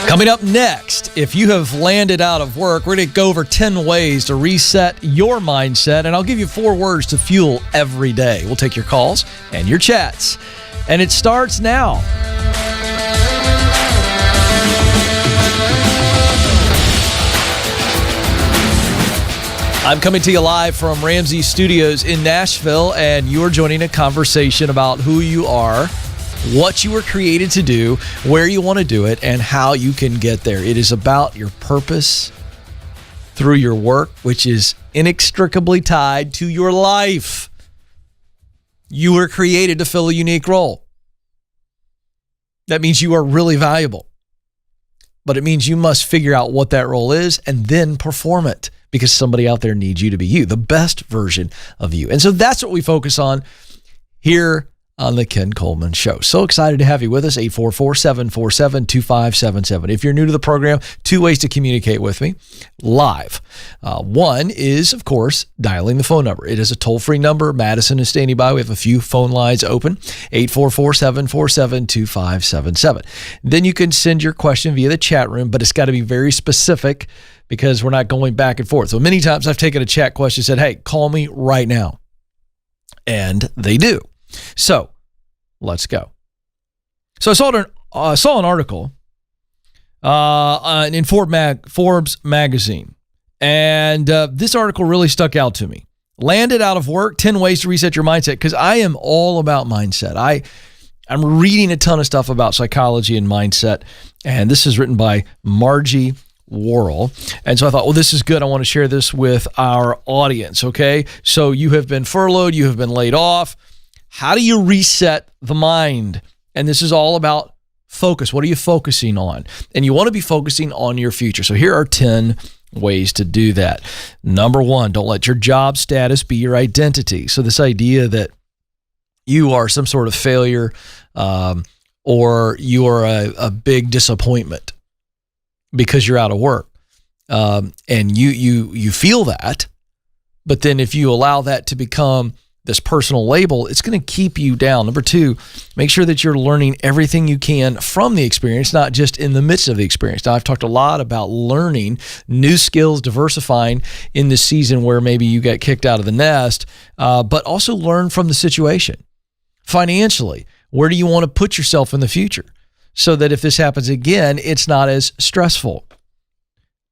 Coming up next, if you have landed out of work, we're going to go over 10 ways to reset your mindset, and I'll give you 4 words to fuel every day. We'll take your calls and your chats, and it starts now. I'm coming to you live from Ramsey Studios in Nashville, and you're joining a conversation about who you are, what you were created to do, where you want to do it, and how you can get there. It is about your purpose through your work, which is inextricably tied to your life. You were created to fill a unique role. That means you are really valuable. But it means you must figure out what that role is and then perform it, because somebody out there needs you to be you, the best version of you. And so that's what we focus on here on the Ken Coleman Show. So excited to have you with us, 844-747-2577. If you're new to the program, 2 ways to communicate with me live. One is, of course, dialing the phone number. It is a toll-free number. Madison is standing by. We have a few phone lines open, 844-747-2577. Then you can send your question via the chat room, but it's got to be very specific because we're not going back and forth. So many times I've taken a chat question and said, hey, call me right now. And they do. So let's go. So I saw an article in Forbes magazine, and this article really stuck out to me. Landed out of work, 10 ways to reset your mindset, because I am all about mindset. I'm reading a ton of stuff about psychology and mindset, and this is written by Margie Worrell. And so I thought, well, this is good. I want to share this with our audience, okay? So you have been furloughed, you have been laid off. How do you reset the mind? And this is all about focus. What are you focusing on? And you want to be focusing on your future. So here are 10 ways to do that. Number 1, don't let your job status be your identity. So this idea that you are some sort of failure or you are a big disappointment because you're out of work. And you feel that, but then if you allow that to become this personal label, it's going to keep you down. Number 2, make sure that you're learning everything you can from the experience, not just in the midst of the experience. Now, I've talked a lot about learning new skills, diversifying in this season where maybe you got kicked out of the nest, but also learn from the situation. Financially, where do you want to put yourself in the future so that if this happens again, it's not as stressful?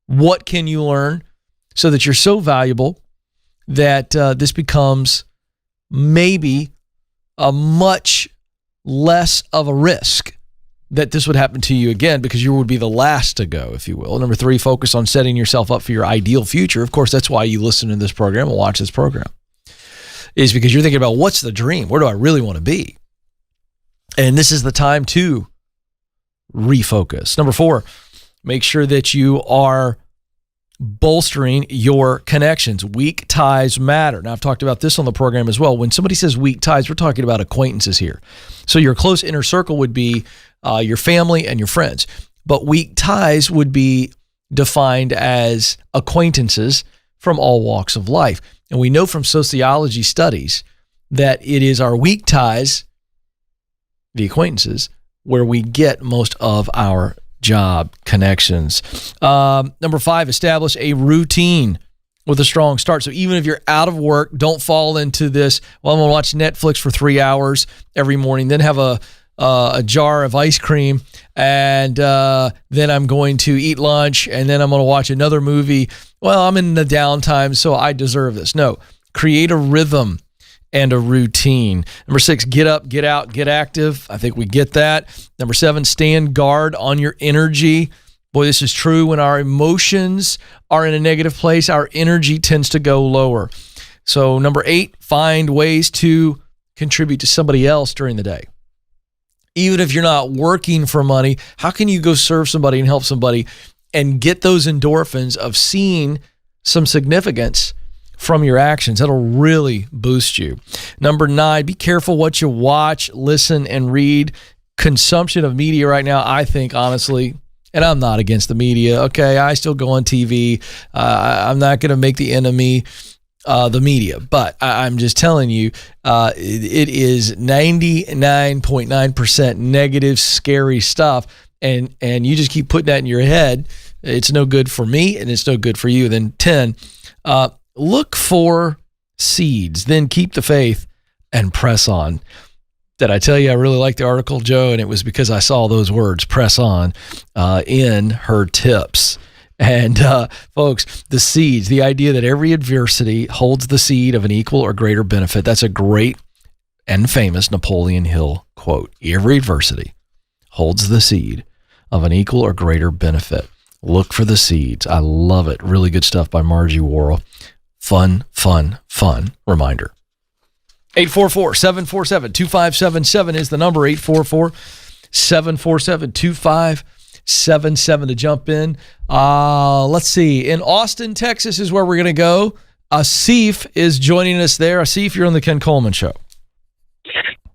What can you learn so that you're so valuable that this becomes maybe a much less of a risk that this would happen to you again, because you would be the last to go, if you will. Number 3, focus on setting yourself up for your ideal future. Of course, that's why you listen to this program and watch this program, is because you're thinking about what's the dream? Where do I really want to be? And this is the time to refocus. Number 4, make sure that you are bolstering your connections. Weak ties matter. Now, I've talked about this on the program as well. When somebody says weak ties, we're talking about acquaintances here. So your close inner circle would be your family and your friends. But weak ties would be defined as acquaintances from all walks of life. And we know from sociology studies that it is our weak ties, the acquaintances, where we get most of our job connections. Number 5, establish a routine with a strong start. So even if you're out of work, don't fall into this, well, I'm going to watch Netflix for 3 hours every morning, then have a jar of ice cream, and then I'm going to eat lunch, and then I'm going to watch another movie. Well, I'm in the downtime, so I deserve this. No, create a rhythm and a routine. Number 6, get up, get out, get active. I think we get that. Number 7, stand guard on your energy. Boy, this is true. When our emotions are in a negative place, our energy tends to go lower. So number 8, find ways to contribute to somebody else during the day. Even if you're not working for money, how can you go serve somebody and help somebody and get those endorphins of seeing some significance from your actions? That'll really boost you. Number 9, be careful what you watch, listen, and read. Consumption of media right now, I think, honestly, and I'm not against the media, okay? I still go on TV. I'm not going to make the enemy the media, but I'm just telling you, it is 99.9% negative, scary stuff and you just keep putting that in your head, it's no good for me and it's no good for you. Then 10, look for seeds, then keep the faith and press on. Did I tell you I really liked the article, Joe? And it was because I saw those words, press on, in her tips. And folks, the seeds, the idea that every adversity holds the seed of an equal or greater benefit. That's a great and famous Napoleon Hill quote. Every adversity holds the seed of an equal or greater benefit. Look for the seeds. I love it. Really good stuff by Margie Worrell. Fun reminder. 844-747-2577 is the number. 844-747-2577 to jump in. Let's see. In Austin, Texas is where we're going to go. Asif is joining us there. Asif, you're on the Ken Coleman Show.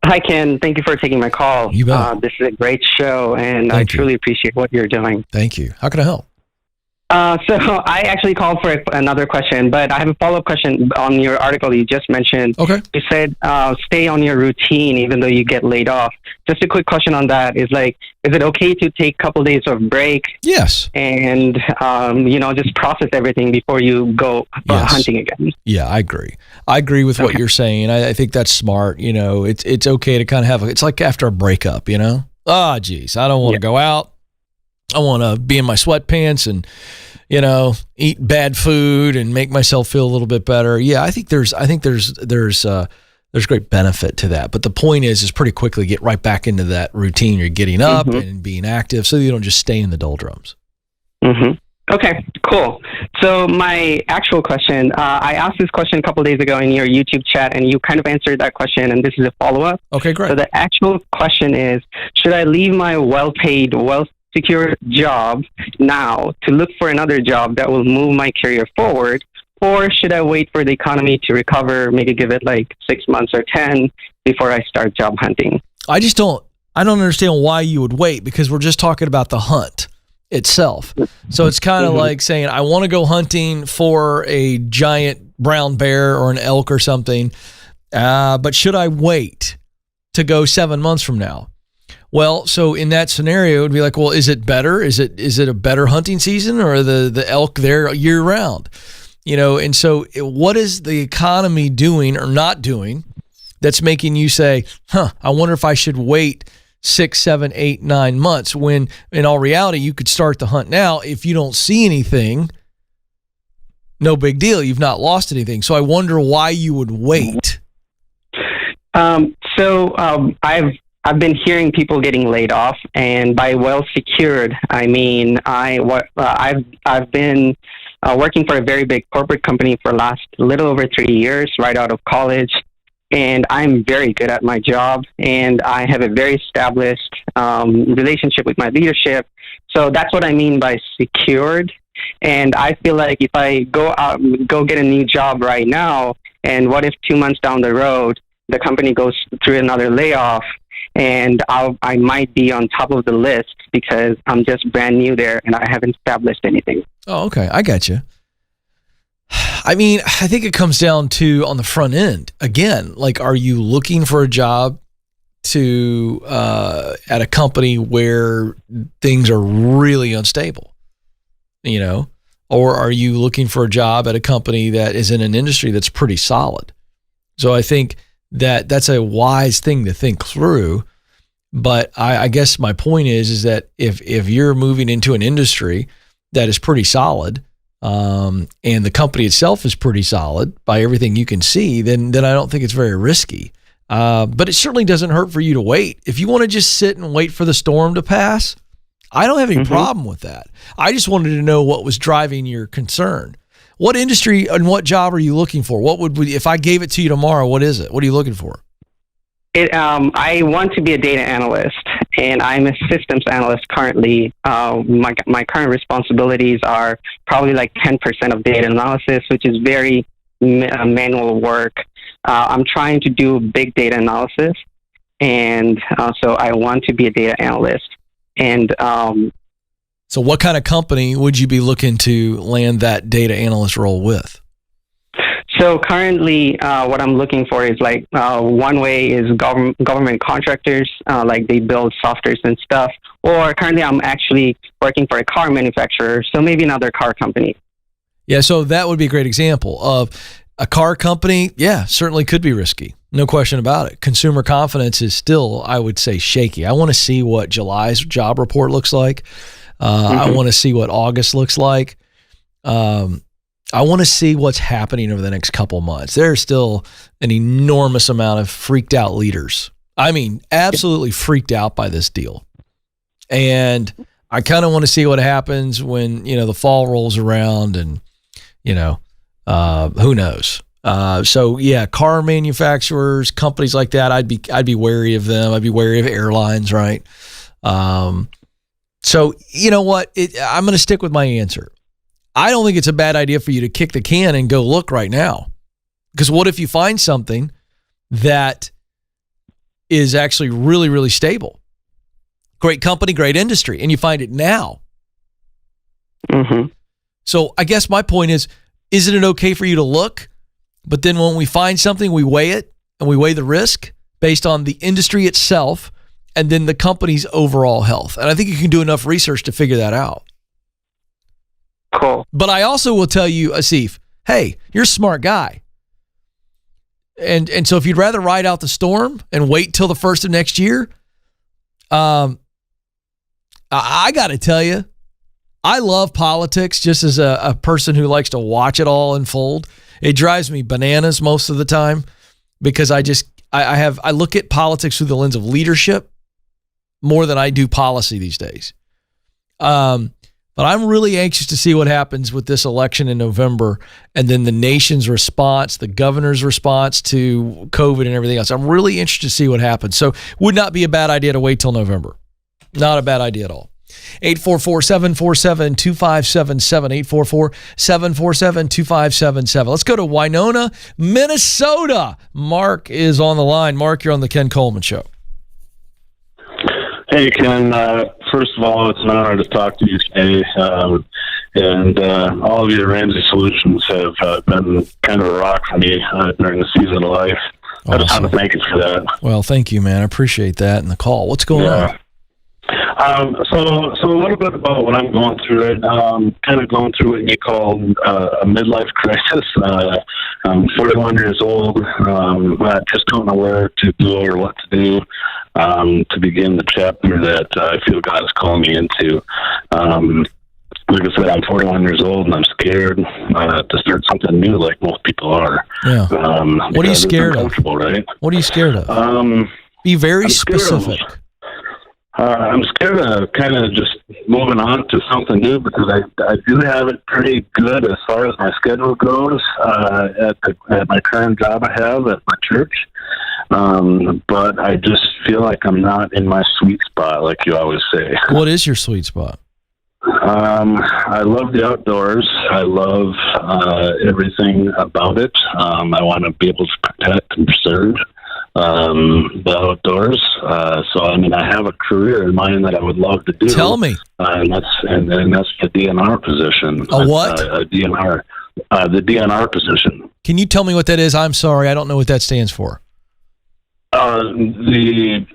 Hi, Ken. Thank you for taking my call. You bet. This is a great show, and I truly appreciate what you're doing. Thank you. How can I help? So I actually called for another question, but I have a follow-up question on your article you just mentioned. Okay. You said stay on your routine even though you get laid off. Just a quick question on that is is it okay to take a couple days of break? Yes. And, just process everything before you go hunting again? Yeah, I agree. I agree with what you're saying. I think that's smart. It's okay to kind of have, it's like after a breakup, geez, I don't want to go out. I want to be in my sweatpants and, eat bad food and make myself feel a little bit better. Yeah, I think there's great benefit to that. But the point is pretty quickly get right back into that routine. You're getting up and being active so you don't just stay in the doldrums. Mm-hmm. Okay, cool. So my actual question, I asked this question a couple of days ago in your YouTube chat, and you kind of answered that question, and this is a follow-up. Okay, great. So the actual question is, should I leave my well-paid, well-secured job now to look for another job that will move my career forward, or should I wait for the economy to recover, maybe give it 6 months or 10 before I start job hunting? I don't understand why you would wait, because we're just talking about the hunt itself. So it's kind of like saying, I want to go hunting for a giant brown bear or an elk or something, but should I wait to go 7 months from now? Well, so in that scenario, it would be like, well, is it better? Is it a better hunting season, or the elk there year round? And so what is the economy doing or not doing that's making you say, I wonder if I should wait 6, 7, 8, 9 months, when in all reality, you could start the hunt now. If you don't see anything, no big deal. You've not lost anything. So I wonder why you would wait. I've been hearing people getting laid off, and by well secured, I mean I've been working for a very big corporate company for the last little over 3 years, right out of college, and I'm very good at my job, and I have a very established relationship with my leadership. So that's what I mean by secured. And I feel like if I go get a new job right now, and what if 2 months down the road the company goes through another layoff, and I might be on top of the list because I'm just brand new there and I haven't established anything. Oh, okay. I got you. I mean, I think it comes down to on the front end. Again, are you looking for a job at a company where things are really unstable? Or are you looking for a job at a company that is in an industry that's pretty solid? So I think that's a wise thing to think through. But I guess my point is that if you're moving into an industry that is pretty solid, and the company itself is pretty solid by everything you can see, then I don't think it's very risky. But it certainly doesn't hurt for you to wait. If you want to just sit and wait for the storm to pass, I don't have any problem with that. I just wanted to know what was driving your concern. What industry and what job are you looking for? If I gave it to you tomorrow, what is it? What are you looking for? I want to be a data analyst, and I'm a systems analyst currently. My current responsibilities are probably 10% of data analysis, which is very manual work. I'm trying to do big data analysis, and so I want to be a data analyst. And so what kind of company would you be looking to land that data analyst role with? So currently, what I'm looking for is like one way is government contractors, like they build softwares and stuff. Or currently, I'm actually working for a car manufacturer, so maybe another car company. Yeah, so that would be a great example of a car company. Yeah, certainly could be risky. No question about it. Consumer confidence is still, I would say, shaky. I want to see what July's job report looks like. I want to see what August looks like. I want to see what's happening over the next couple months. There's still an enormous amount of freaked out leaders. I mean, absolutely freaked out by this deal. And I kind of want to see what happens when, the fall rolls around and, who knows? So yeah, car manufacturers, companies like that, I'd be wary of them. I'd be wary of airlines, right? So you know what? I'm going to stick with my answer. I don't think it's a bad idea for you to kick the can and go look right now. Because what if you find something that is actually really, really stable? Great company, great industry, and you find it now. Mm-hmm. So I guess my point is, isn't it okay for you to look? But then when we find something, we weigh it and we weigh the risk based on the industry itself and then the company's overall health. And I think you can do enough research to figure that out. Cool. But I also will tell you, Asif, hey, you're a smart guy. And so if you'd rather ride out the storm and wait till the first of next year, I got to tell you, I love politics just as a person who likes to watch it all unfold. It drives me bananas most of the time because I look at politics through the lens of leadership more than I do policy these days. But I'm really anxious to see what happens with this election in November and then the nation's response, the governor's response to COVID and everything else. I'm really interested to see what happens. So would not be a bad idea to wait till November. Not a bad idea at all. 844-747-2577, 844-747-2577. Let's go to Winona, Minnesota. Mark is on the line. Mark, you're on the Ken Coleman Show. Hey, Ken. First of all, it's an honor to talk to you today. And all of your Ramsey solutions have been kind of a rock for me during the season of life. I just want to thank you for that. Well, thank you, man. I appreciate that and the call. What's going on? So a little bit about what I'm going through. Kind of going through what you call a midlife crisis. I'm 41 years old. I just don't know where to go or what to do to begin the chapter that I feel God is calling me into. Like I said, I'm 41 years old and I'm scared to start something new like most people are. Yeah. What are you scared of? Right? What are you scared of? Be very specific. I'm scared of kind of just moving on to something new because I do have it pretty good as far as my schedule goes at my current job I have at my church. But I just feel like I'm not in my sweet spot, like you always say. What is your sweet spot? I love the outdoors. I love everything about it. I want to be able to protect and preserve the outdoors. So, I mean, I have a career in mind that I would love to do. Tell me. And that's the DNR position. A what? The DNR position. Can you tell me what that is? I'm sorry, I don't know what that stands for. The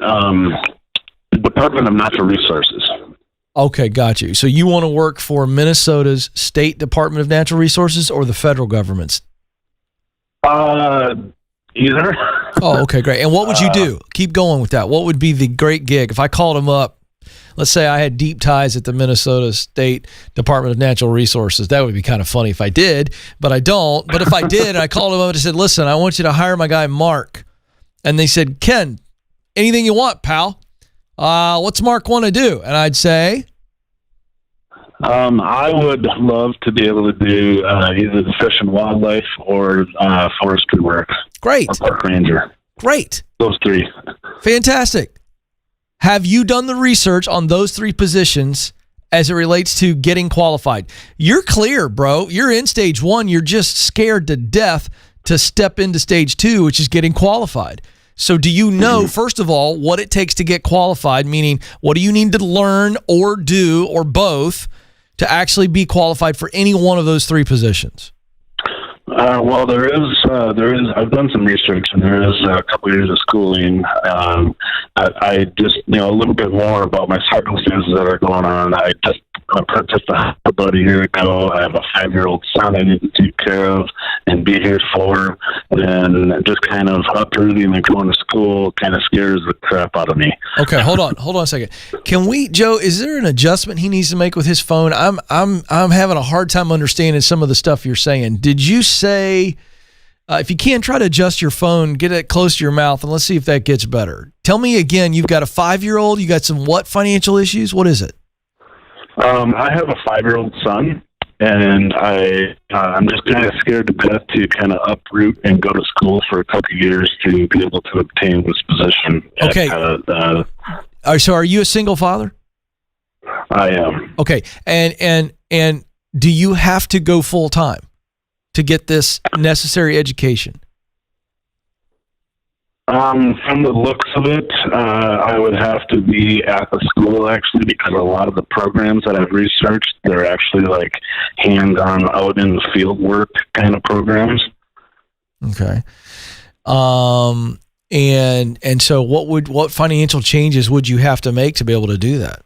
Department of Natural Resources. Okay, got you. So you want to work for Minnesota's State Department of Natural Resources or the federal government's? Either. Oh, okay, great. And what would you do? Keep going with that. What would be the great gig? If I called him up, let's say I had deep ties at the Minnesota State Department of Natural Resources. That would be kind of funny if I did, but I don't. But if I did, and I called him up and I said, listen, I want you to hire my guy, Mark. And they said, Ken, anything you want, pal. What's Mark want to do? And I'd say, I would love to be able to do either the fish and wildlife or forestry work. Great. Or park ranger. Great. Those three. Fantastic. Have you done the research on those three positions as it relates to getting qualified? You're clear, bro. You're in stage one. You're just scared to death to step into stage two, which is getting qualified. So do you know, first of all, what it takes to get qualified, meaning what do you need to learn or do or both to actually be qualified for any one of those three positions? Well, there is. I've done some research, and there is a couple years of schooling. I just, a little bit more about my circumstances that are going on. I purchased a house about a year ago. I have a 5-year-old son I need to take care of and be here for. And just kind of uprooting and going to school kind of scares the crap out of me. Okay, hold on a second. Can we, Joe? Is there an adjustment he needs to make with his phone? I'm having a hard time understanding some of the stuff you're saying. Did you say, if you can, try to adjust your phone, get it close to your mouth, and let's see if that gets better. Tell me again, you've got a 5-year-old, you got some what financial issues? What is it? I have a 5-year-old son, and I'm just kind of scared to death to kind of uproot and go to school for a couple of years to be able to obtain this position. Okay. So are you a single father? I am. Okay. And do you have to go full time to get this necessary education? From the looks of it, I would have to be at the school actually, because a lot of the programs that I've researched, they're actually like hands-on, out in the field work kind of programs. Okay. And so what financial changes would you have to make to be able to do that?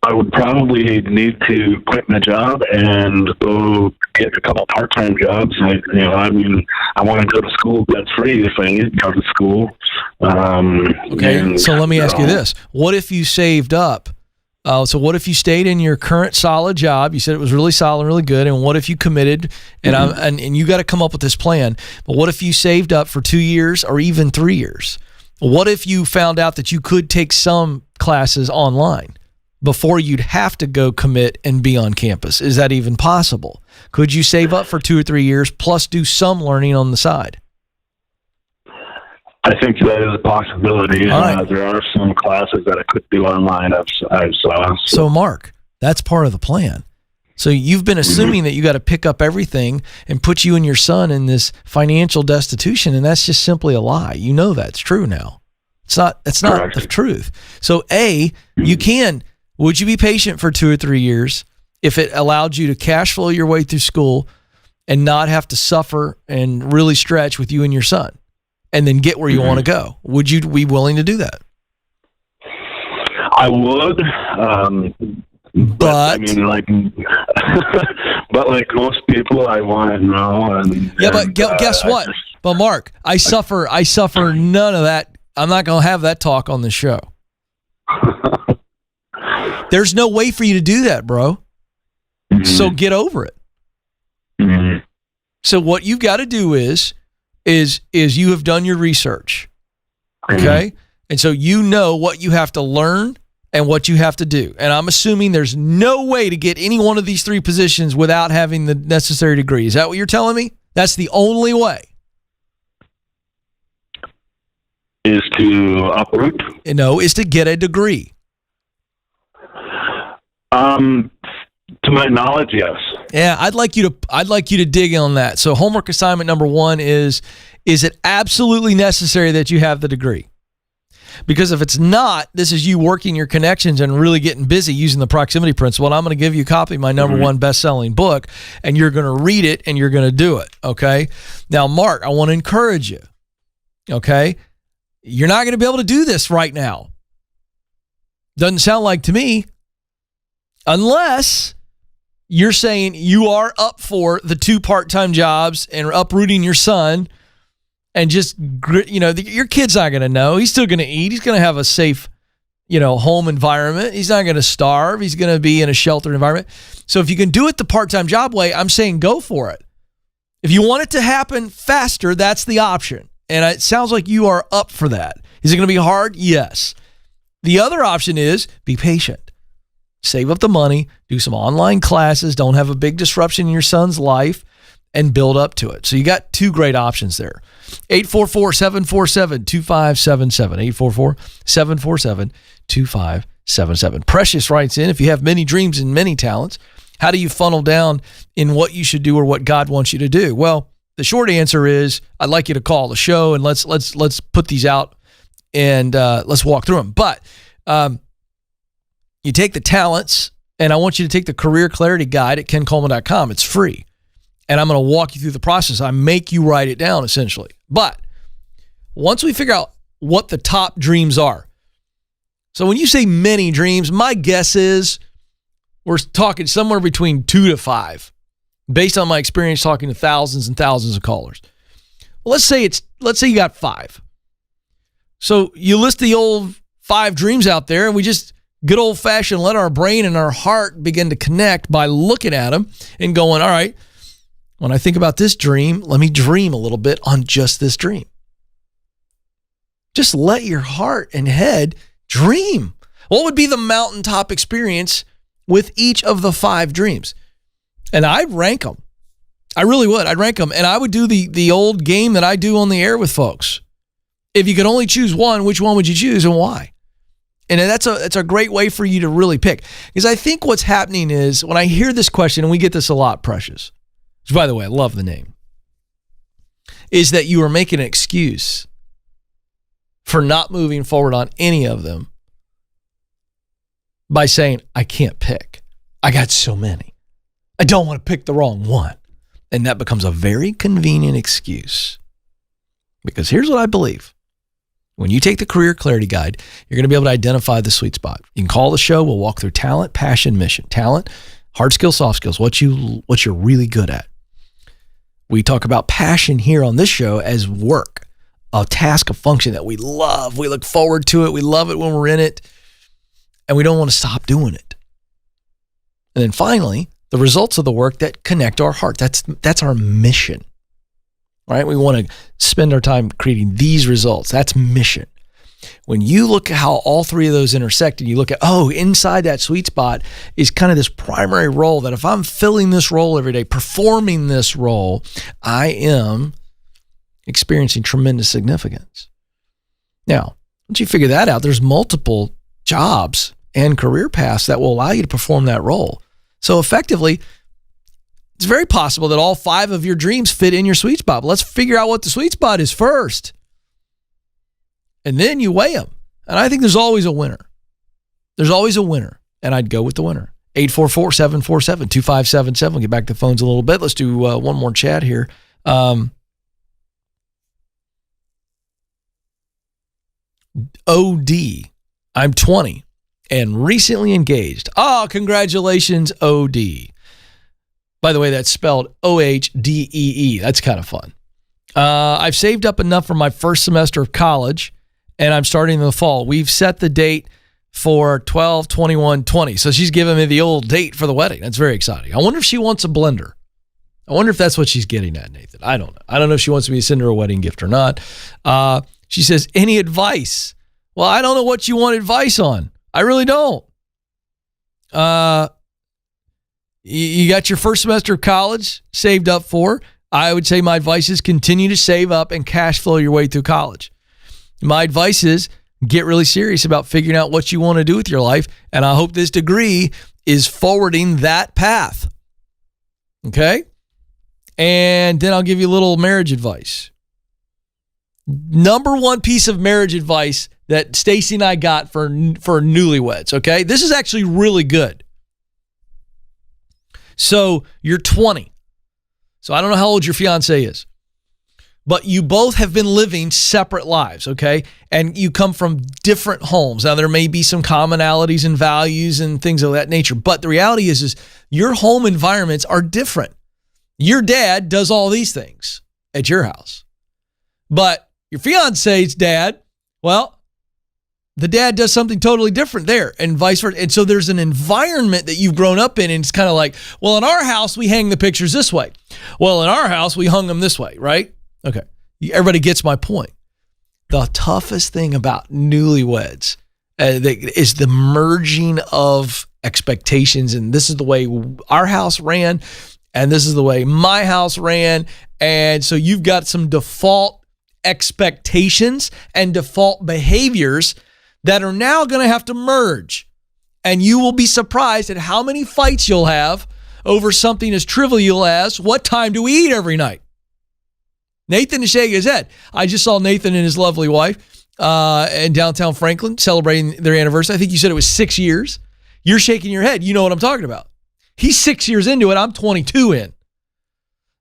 I would probably need to quit my job and go get a couple part-time jobs. I want to go to school debt-free if I need to go to school. Okay, so let me ask you this. What if you saved up? So what if you stayed in your current solid job? You said it was really solid, really good. And what if you committed, and you got to come up with this plan, but what if you saved up for 2 years or even 3 years? What if you found out that you could take some classes online before you'd have to go commit and be on campus? Is that even possible? Could you save up for 2 or 3 years plus do some learning on the side? I think that is a possibility. Right. There are some classes that I could do online. I've saw. So Mark, that's part of the plan. So you've been assuming that you got to pick up everything and put you and your son in this financial destitution, and that's just simply a lie. You know that's true now. It's not the truth. So would you be patient for 2 or 3 years if it allowed you to cash flow your way through school and not have to suffer and really stretch with you and your son and then get where you want to go? Would you be willing to do that? I would. But I mean, but like most people, I want to know. But guess what? But Mark, I suffer none of that. I'm not going to have that talk on the show. There's no way for you to do that, bro. Mm-hmm. So get over it. Mm-hmm. So what you've got to do is you have done your research. Okay? Mm-hmm. And so you know what you have to learn and what you have to do. And I'm assuming there's no way to get any one of these 3 positions without having the necessary degree. Is that what you're telling me? That's the only way. Is to uproot? No, is to get a degree. To my knowledge, yes. Yeah, I'd like you to dig on that. So homework assignment number 1 is it absolutely necessary that you have the degree? Because if it's not, this is you working your connections and really getting busy using the proximity principle. And I'm going to give you a copy of my number 1 best-selling book, and you're going to read it and you're going to do it, okay? Now, Mark, I want to encourage you, okay? You're not going to be able to do this right now. Doesn't sound like to me, unless you're saying you are up for the 2 part-time jobs and uprooting your son and just, your kid's not going to know. He's still going to eat. He's going to have a safe, home environment. He's not going to starve. He's going to be in a sheltered environment. So if you can do it the part-time job way, I'm saying go for it. If you want it to happen faster, that's the option. And it sounds like you are up for that. Is it going to be hard? Yes. The other option is be patient. Save up the money, do some online classes, don't have a big disruption in your son's life, and build up to it. So you got 2 great options there. 844-747-2577. 844-747-2577. Precious writes in, if you have many dreams and many talents, how do you funnel down in what you should do or what God wants you to do? Well, the short answer is I'd like you to call the show and let's put these out and let's walk through them. But you take the talents And I want you to take the Career Clarity Guide at kencoleman.com. It's free. And I'm going to walk you through the process. I make you write it down, essentially. But once we figure out what the top dreams are, so when you say many dreams, my guess is we're talking somewhere between 2 to 5, based on my experience talking to thousands and thousands of callers. Well, let's say you got 5. So you list the old 5 dreams out there, and we just good old fashioned let our brain and our heart begin to connect by looking at them and going, all right, when I think about this dream, let me dream a little bit on just this dream. Just let your heart and head dream. What would be the mountaintop experience with each of the 5 dreams? And I'd rank them. I really would. I'd rank them. And I would do the old game that I do on the air with folks. If you could only choose one, which one would you choose and why? And that's a great way for you to really pick. Because I think what's happening is when I hear this question, and we get this a lot, Precious, which by the way, I love the name, is that you are making an excuse for not moving forward on any of them by saying, I can't pick. I got so many. I don't want to pick the wrong one. And that becomes a very convenient excuse. Because here's what I believe. When you take the Career Clarity Guide, you're going to be able to identify the sweet spot. You can call the show. We'll walk through talent, passion, mission. Talent, hard skills, soft skills, what you're really good at. We talk about passion here on this show as work, a task, a function that we love. We look forward to it. We love it when we're in it, and we don't want to stop doing it. And then finally, the results of the work that connect our heart. That's our mission. Right? We want to spend our time creating these results. That's mission. When you look at how all 3 of those intersect and you look at, inside that sweet spot is kind of this primary role that if I'm filling this role every day, performing this role, I am experiencing tremendous significance. Now, once you figure that out, there's multiple jobs and career paths that will allow you to perform that role. So effectively, it's very possible that all 5 of your dreams fit in your sweet spot. But let's figure out what the sweet spot is first. And then you weigh them. And I think there's always a winner. There's always a winner. And I'd go with the winner. 844-747-2577. We'll get back to the phones a little bit. Let's do one more chat here. OD. I'm 20 and recently engaged. Congratulations, OD. By the way, that's spelled O-H-D-E-E. That's kind of fun. I've saved up enough for my first semester of college, and I'm starting in the fall. We've set the date for 12/21/20. So she's giving me the old date for the wedding. That's very exciting. I wonder if she wants a blender. I wonder if that's what she's getting at, Nathan. I don't know. I don't know if she wants me to send her a wedding gift or not. She says, any advice? Well, I don't know what you want advice on. I really don't. You got your first semester of college saved up for. I would say my advice is continue to save up and cash flow your way through college. My advice is get really serious about figuring out what you want to do with your life. And I hope this degree is forwarding that path. Okay? And then I'll give you a little marriage advice. Number one piece of marriage advice that Stacy and I got for newlyweds. Okay? This is actually really good. So you're 20. So I don't know how old your fiance is, but you both have been living separate lives, okay? And you come from different homes. Now, there may be some commonalities and values and things of that nature, but the reality is your home environments are different. Your dad does all these things at your house, but your fiance's dad, well, the dad does something totally different there and vice versa. And so there's an environment that you've grown up in, and it's kind of like, well, in our house, we hang the pictures this way. Well, in our house, we hung them this way, right? Okay. Everybody gets my point. The toughest thing about newlyweds is the merging of expectations. And this is the way our house ran, and this is the way my house ran. And so you've got some default expectations and default behaviors that are now going to have to merge. And you will be surprised at how many fights you'll have over something as trivial as what time do we eat every night? Nathan is shaking his head. I just saw Nathan and his lovely wife in downtown Franklin celebrating their anniversary. I think you said it was 6 years. You're shaking your head. You know what I'm talking about. He's 6 years into it. I'm 22 in.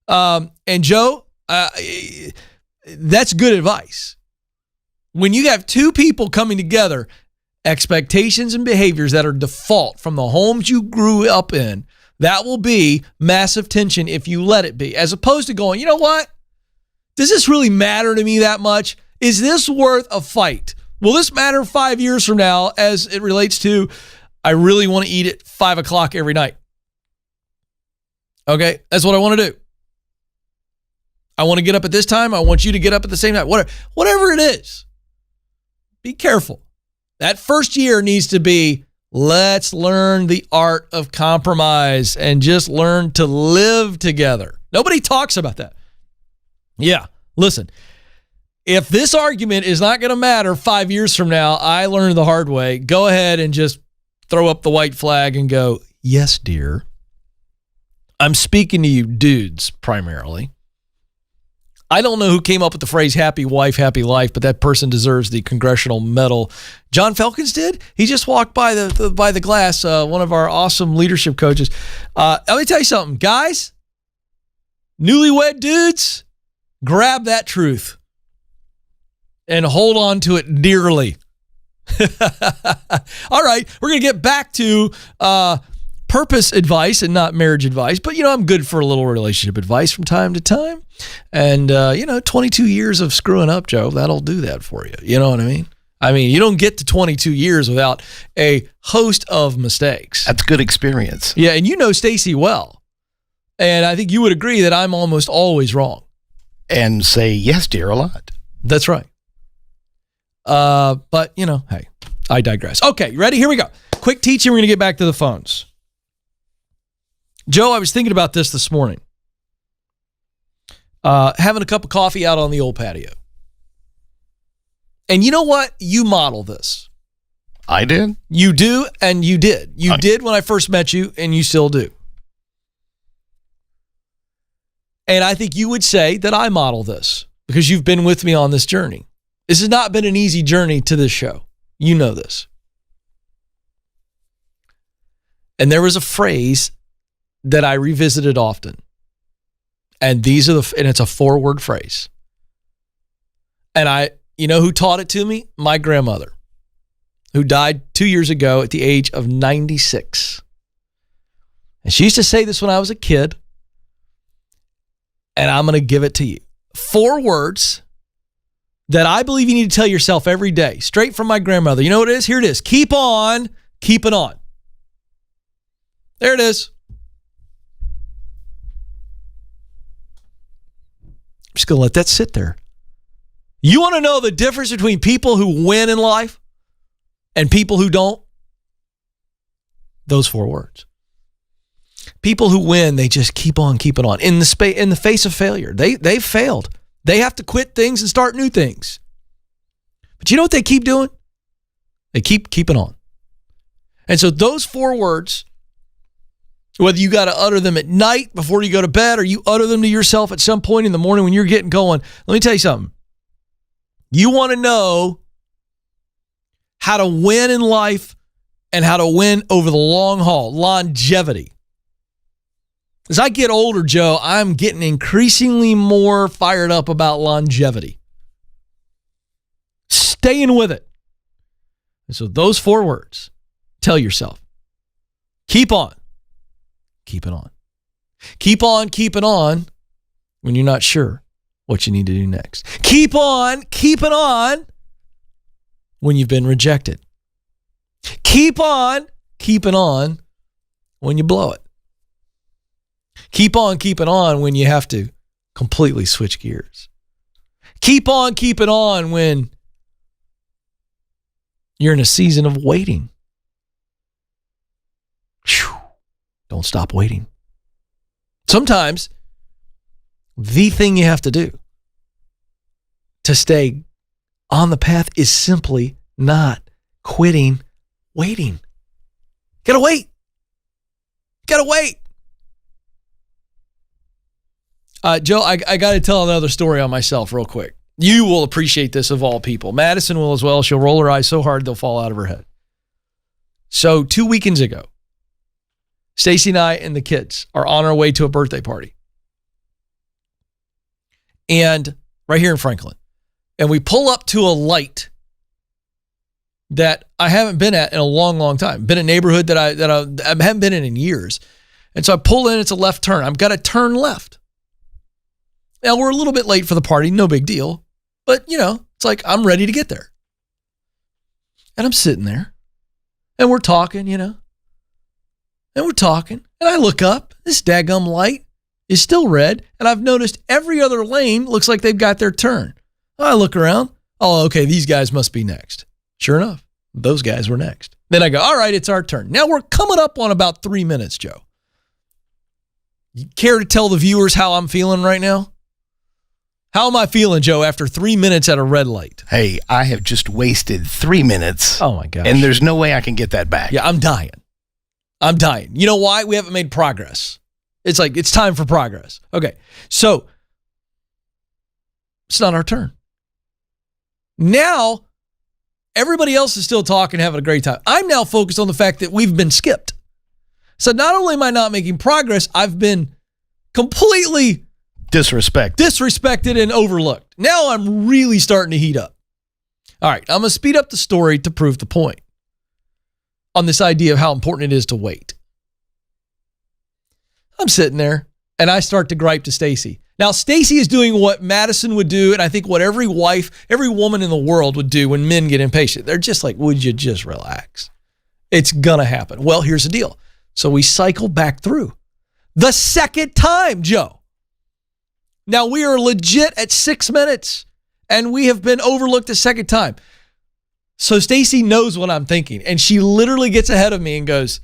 And Joe, that's good advice. When you have two people coming together, expectations and behaviors that are default from the homes you grew up in, that will be massive tension if you let it be, as opposed to going, you know what? Does this really matter to me that much? Is this worth a fight? Will this matter 5 years from now as it relates to, I really want to eat at 5 o'clock every night? Okay, that's what I want to do. I want to get up at this time. I want you to get up at the same time. Whatever it is, be careful. That first year needs to be, let's learn the art of compromise and just learn to live together. Nobody talks about that. Yeah, listen, if this argument is not going to matter 5 years from now, I learned the hard way. Go ahead and just throw up the white flag and go, yes, dear. I'm speaking to you dudes primarily. I don't know who came up with the phrase happy wife, happy life, but that person deserves the congressional medal. John Felkins did. He just walked by the glass, one of our awesome leadership coaches. Let me tell you something, guys, newlywed dudes, grab that truth and hold on to it dearly. All right, we're going to get back to purpose advice and not marriage advice, but I'm good for a little relationship advice from time to time. And 22 years of screwing up, Joe, that'll do that for you. You know what I mean? I mean, you don't get to 22 years without a host of mistakes. That's good experience. Yeah, and you know Stacy well. And I think you would agree that I'm almost always wrong. And say yes, dear, a lot. That's right. But, hey, I digress. Okay, you ready? Here we go. Quick teaching. We're going to get back to the phones. Joe, I was thinking about this morning. Having a cup of coffee out on the old patio. And you know what? You model this. I did? You do, and you did. You did when I first met you, and you still do. And I think you would say that I model this because you've been with me on this journey. This has not been an easy journey to this show. You know this. And there was a phrase that I revisited often. And and it's a 4-word phrase. And you know who taught it to me? My grandmother, who died 2 years ago at the age of 96. And she used to say this when I was a kid. And I'm going to give it to you. 4 words that I believe you need to tell yourself every day, straight from my grandmother. You know what it is? Here it is. Keep on keeping on. There it is. I'm just going to let that sit there. You want to know the difference between people who win in life and people who don't? Those 4 words. People who win, they just keep on keeping on. In the face of failure, they've failed. They have to quit things and start new things. But you know what they keep doing? They keep keeping on. And so those 4 words, whether you got to utter them at night before you go to bed or you utter them to yourself at some point in the morning when you're getting going, let me tell you something. You want to know how to win in life and how to win over the long haul, longevity. As I get older, Joe, I'm getting increasingly more fired up about longevity. Staying with it. And so those 4 words, tell yourself, keep on keeping on. Keep on keeping on when you're not sure what you need to do next. Keep on keeping on when you've been rejected. Keep on keeping on when you blow it. Keep on keeping on when you have to completely switch gears. Keep on keeping on when you're in a season of waiting. Whew. Don't stop waiting. Sometimes the thing you have to do to stay on the path is simply not quitting waiting. Gotta wait. Gotta wait. Joe, I got to tell another story on myself real quick. You will appreciate this of all people. Madison will as well. She'll roll her eyes so hard they'll fall out of her head. So 2 weekends ago, Stacy and I and the kids are on our way to a birthday party. And right here in Franklin. And we pull up to a light that I haven't been at in a long, long time. Been a neighborhood that I haven't been in years. And so I pull in, it's a left turn. I've got to turn left. Now we're a little bit late for the party, no big deal. But it's like I'm ready to get there. And I'm sitting there and we're talking, and we're talking. And I look up, this daggum light is still red. And I've noticed every other lane looks like they've got their turn. I look around. Oh, okay, these guys must be next. Sure enough, those guys were next. Then I go, all right, it's our turn. Now we're coming up on about 3 minutes, Joe. You care to tell the viewers how I'm feeling right now? How am I feeling, Joe, after 3 minutes at a red light? Hey, I have just wasted 3 minutes. Oh, my gosh. And there's no way I can get that back. Yeah, I'm dying. You know why? We haven't made progress. It's like, it's time for progress. Okay, so it's not our turn. Now, everybody else is still talking, having a great time. I'm now focused on the fact that we've been skipped. So not only am I not making progress, I've been completely disrespected and overlooked. Now I'm really starting to heat up. All right, I'm going to speed up the story to prove the point on this idea of how important it is to wait. I'm sitting there and I start to gripe to Stacy. Now, Stacy is doing what Madison would do, and I think what every woman in the world would do when men get impatient. They're just like, would you just relax? It's going to happen. Well, here's the deal. So we cycle back through the second time, Joe. Now, we are legit at 6 minutes, and we have been overlooked a second time. So Stacy knows what I'm thinking, and she literally gets ahead of me and goes,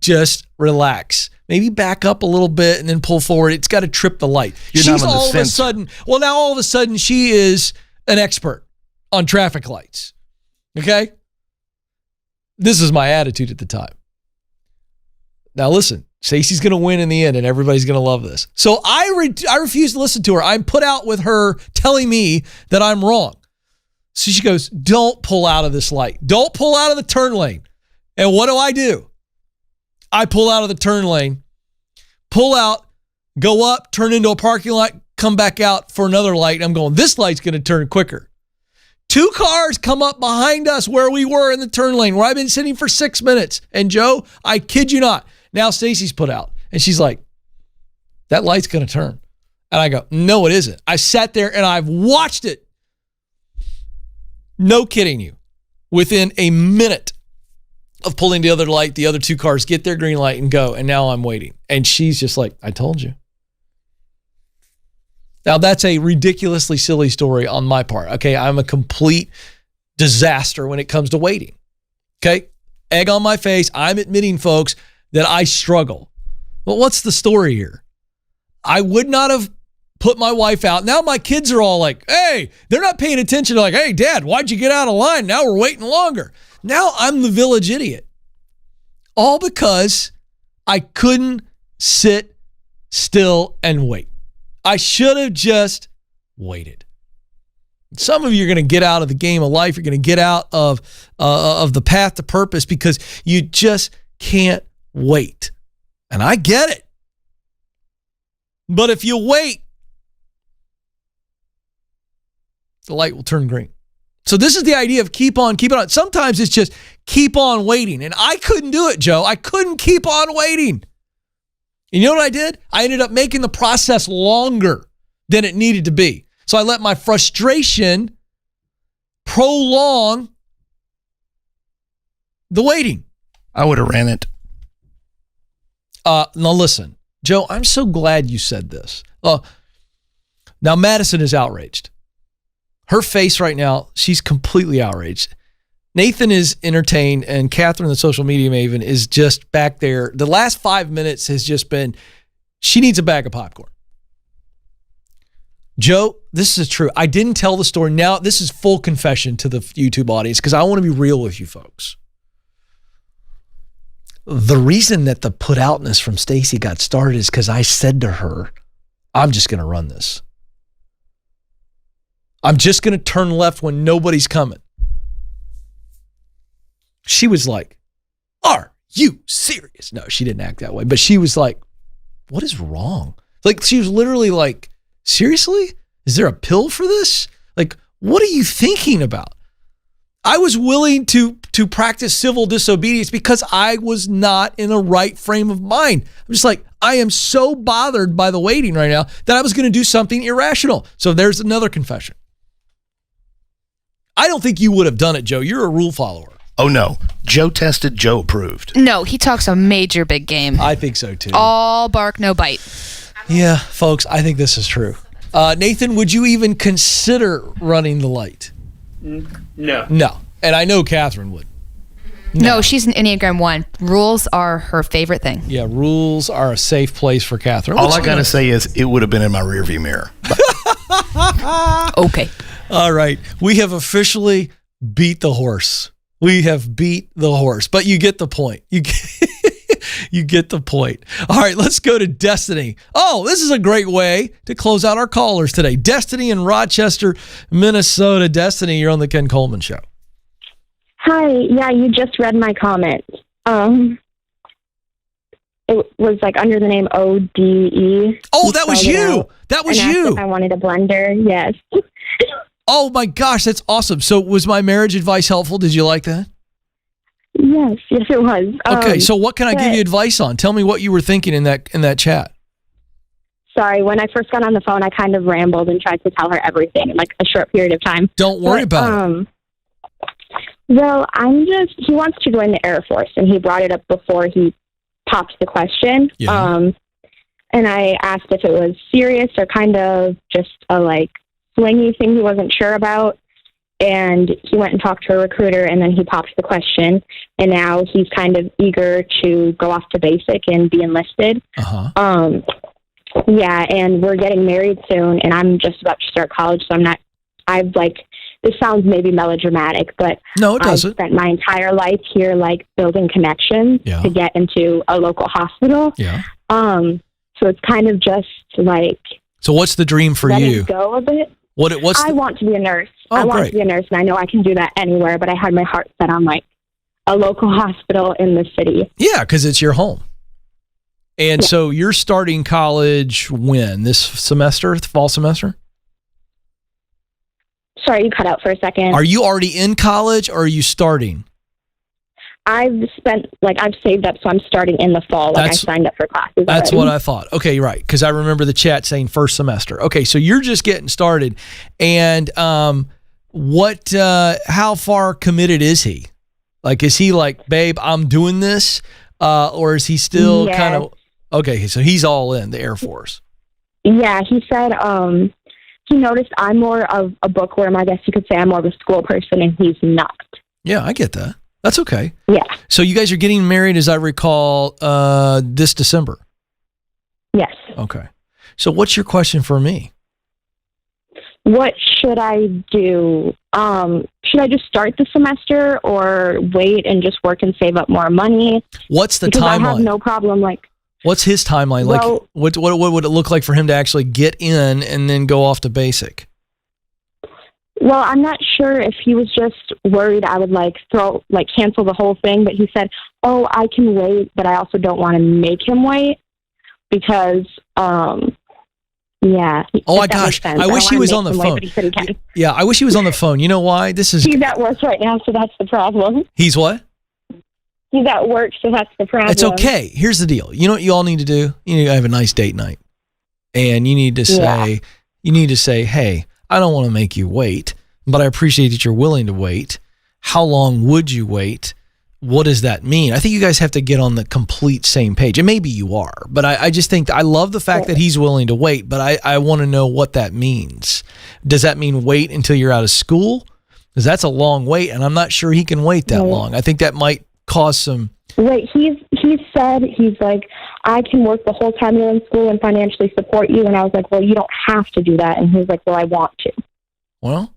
just relax. Maybe back up a little bit and then pull forward. It's got to trip the light. She's all of a sudden, now all of a sudden she is an expert on traffic lights. Okay? This is my attitude at the time. Now listen, Stacey's going to win in the end and everybody's going to love this. So I refuse to listen to her. I'm put out with her telling me that I'm wrong. So she goes, don't pull out of this light. Don't pull out of the turn lane. And what do? I pull out of the turn lane, pull out, go up, turn into a parking lot, come back out for another light. I'm going, this light's going to turn quicker. 2 cars come up behind us where we were in the turn lane, where I've been sitting for 6 minutes. And Joe, I kid you not, now Stacy's put out. And she's like, that light's going to turn. And I go, no, it isn't. I sat there and I've watched it. No kidding you. Within a minute of pulling the other light, the other 2 cars get their green light and go. And now I'm waiting. And she's just like, I told you. Now that's a ridiculously silly story on my part. Okay. I'm a complete disaster when it comes to waiting. Okay. Egg on my face. I'm admitting, folks, that I struggle. But what's the story here? I would not have put my wife out. Now my kids are all like, hey, they're not paying attention. They're like, hey, Dad, why'd you get out of line? Now we're waiting longer. Now I'm the village idiot. All because I couldn't sit still and wait. I should have just waited. Some of you are going to get out of the game of life. You're going to get out of the path to purpose because you just can't wait. And I get it. But if you wait, the light will turn green. So this is the idea of keep on. Sometimes it's just keep on waiting. And I couldn't do it, Joe. I couldn't keep on waiting. And you know what I did? I ended up making the process longer than it needed to be. So I let my frustration prolong the waiting. I would have ran it. Now listen, Joe, I'm so glad you said this. Now Madison is outraged. Her face right now, she's completely outraged. Nathan is entertained, and Catherine, the social media maven, is just back there. The last 5 minutes has just been, she needs a bag of popcorn. Joe, this is true. I didn't tell the story. Now, this is full confession to the YouTube audience because I want to be real with you folks. The reason that the put outness from Stacy got started is because I said to her, I'm just going to run this. I'm just going to turn left when nobody's coming. She was like, you serious? No, she didn't act that way. But she was like, what is wrong? Like, she was literally like, seriously? Is there a pill for this? Like, what are you thinking about? I was willing to practice civil disobedience because I was not in a right frame of mind. I'm just like, I am so bothered by the waiting right now that I was going to do something irrational. So there's another confession. I don't think you would have done it, Joe. You're a rule follower. Oh, no. Joe tested, Joe approved. No, he talks a major big game. I think so, too. All bark, no bite. Yeah, folks, I think this is true. Nathan, would you even consider running the light? No. No. And I know Catherine would. No, she's an Enneagram 1. Rules are her favorite thing. Yeah, rules are a safe place for Catherine. All I got to say is it would have been in my rearview mirror. Okay. All right. We have officially beat the horse. We have beat the horse. But you get the point. You get the point. All right, let's go to Destiny. Oh, this is a great way to close out our callers today. Destiny in Rochester, Minnesota. Destiny, you're on the Ken Coleman Show. Hi. Yeah, you just read my comment. It was like under the name ODE. Oh, that was you. That was you. I wanted a blender. Yes. Oh my gosh, that's awesome. So was my marriage advice helpful? Did you like that? Yes, it was. Okay, so what can I give you advice on? Tell me what you were thinking in that chat. Sorry, when I first got on the phone, I kind of rambled and tried to tell her everything in like a short period of time. Don't worry about it. Well, he wants to join the Air Force, and he brought it up before he popped the question. Yeah. And I asked if it was serious or kind of just a like flingy thing he wasn't sure about. And he went and talked to a recruiter, and then he popped the question. And now he's kind of eager to go off to basic and be enlisted. Uh-huh. Yeah, and we're getting married soon, and I'm just about to start college, so this sounds maybe melodramatic, but no, it doesn't. I've spent my entire life here, like, building connections to get into a local hospital. Yeah. So it's kind of just, like... So what's the dream for you? Go a bit. I want to be a nurse. Oh, I want great. to be a nurse, and I know I can do that anywhere, but I had my heart set on, like, a local hospital in the city. Yeah, because it's your home. And so you're starting college when? This semester, fall semester? Sorry, you cut out for a second. Are you already in college or are you starting? I've saved up, so I'm starting in the fall. I signed up for classes. That's already. what I thought. Okay, right. Because I remember the chat saying first semester. Okay, so you're just getting started. And how far committed is he? Like, is he like, babe, I'm doing this? Or is he still kind of... Okay, so he's all in the Air Force. Yeah, he said he noticed I'm more of a bookworm. I guess you could say I'm more of a school person, and he's not. Yeah, I get that. That's okay. Yeah. So you guys are getting married, as I recall, this December? Yes. Okay. So what's your question for me? What should I do? Should I just start the semester or wait and just work and save up more money? What's the because timeline? I have no problem, like... What's his timeline? Well, like, what would it look like for him to actually get in and then go off to basic? Well, I'm not sure if he was just worried I would cancel the whole thing, but he said, "Oh, I can wait, but I also don't want to make him wait because, yeah." Oh my gosh, I wish he was on the phone. Yeah, I wish he was on the phone. You know why? He's at work right now, so that's the problem. He's what? He's at work, so that's the problem. It's okay. Here's the deal. You know what you all need to do? You need to have a nice date night. And you need to say, hey, I don't want to make you wait, but I appreciate that you're willing to wait. How long would you wait? What does that mean? I think you guys have to get on the complete same page. And maybe you are, but I just think I love the fact that he's willing to wait, but I want to know what that means. Does that mean wait until you're out of school? Because that's a long wait, and I'm not sure he can wait that long. I think that might cause some... Wait, he's like, I can work the whole time you're in school and financially support you. And I was like, well, you don't have to do that. And he's like, well, I want to. Well,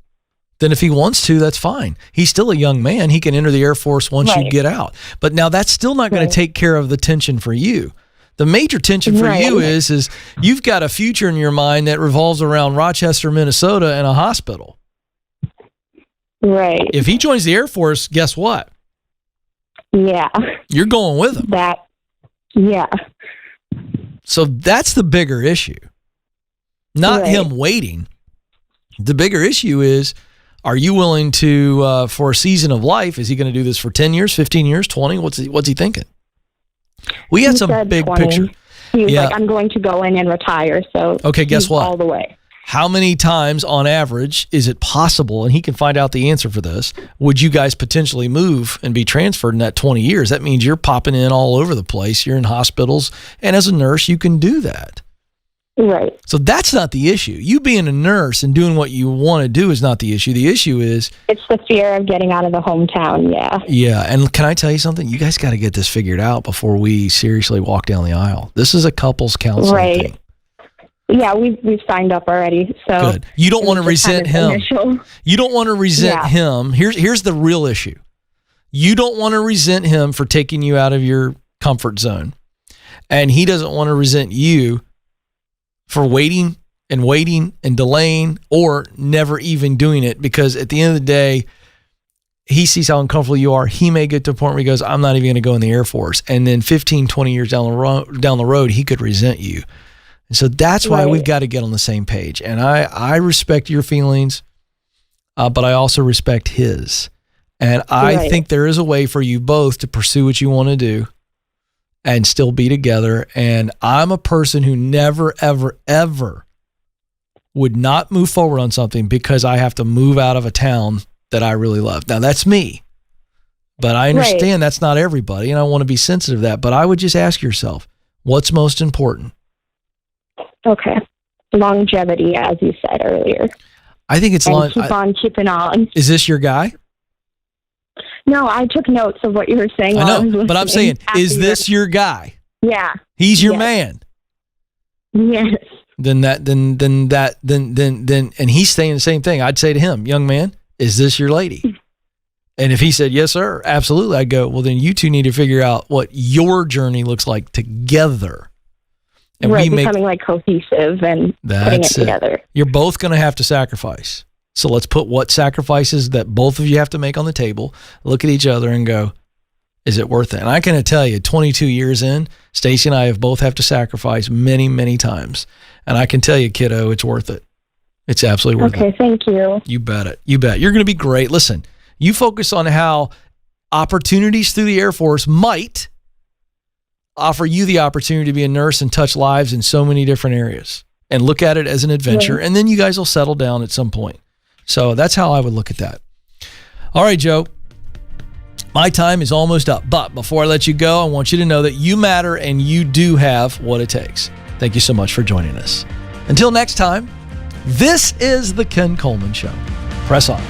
then if he wants to, that's fine. He's still a young man. He can enter the Air Force once you get out. But now that's still not going to take care of the tension for you. The major tension for you is you've got a future in your mind that revolves around Rochester, Minnesota, and a hospital. Right. If he joins the Air Force, guess what? Yeah. You're going with him. Yeah. So that's the bigger issue. Not Right. him waiting. The bigger issue is, are you willing to, for a season of life, is he going to do this for 10 years, 15 years, 20? What's he thinking? We had He some said big 20. picture. He was Yeah. like, I'm going to go in and retire. So Okay, guess he's what? all the way. How many times on average is it possible, and he can find out the answer for this, would you guys potentially move and be transferred in that 20 years? That means you're popping in all over the place. You're in hospitals. And as a nurse, you can do that. Right. So that's not the issue. You being a nurse and doing what you want to do is not the issue. The issue is... It's the fear of getting out of the hometown, yeah. Yeah, and can I tell you something? You guys got to get this figured out before we seriously walk down the aisle. This is a couples counseling Right. thing. Yeah, we've signed up already. So Good. You don't want to resent him. You don't want to resent him. Here's the real issue. You don't want to resent him for taking you out of your comfort zone. And he doesn't want to resent you for waiting and delaying or never even doing it, because at the end of the day, he sees how uncomfortable you are. He may get to a point where he goes, I'm not even going to go in the Air Force. And then 15, 20 years down the road, he could resent you. And so that's why we've got to get on the same page. And I respect your feelings, but I also respect his. And I think there is a way for you both to pursue what you want to do and still be together. And I'm a person who never, ever, ever would not move forward on something because I have to move out of a town that I really love. Now, that's me. But I understand that's not everybody, and I want to be sensitive to that. But I would just ask yourself, what's most important? Okay. Longevity, as you said earlier. I think it's keep on keeping on. Is this your guy? No, I took notes of what you were saying. I know, but I'm saying, is this your guy? Yeah. He's your man. Yes. Then and he's saying the same thing. I'd say to him, young man, is this your lady? And if he said, yes, sir, absolutely, I'd go, well, then you two need to figure out what your journey looks like together. And becoming like cohesive and putting it together. You're both going to have to sacrifice. So let's put what sacrifices that both of you have to make on the table, look at each other and go, is it worth it? And I can tell you, 22 years in, Stacy and I have both have to sacrifice many, many times. And I can tell you, kiddo, it's worth it. It's absolutely worth it. Okay, thank you. You bet it. You bet. You're going to be great. Listen, you focus on how opportunities through the Air Force might offer you the opportunity to be a nurse and touch lives in so many different areas, and look at it as an adventure. And then you guys will settle down at some point. So that's how I would look at that. All right, Joe, my time is almost up. But before I let you go, I want you to know that you matter and you do have what it takes. Thank you so much for joining us. Until next time, this is the Ken Coleman Show. Press on.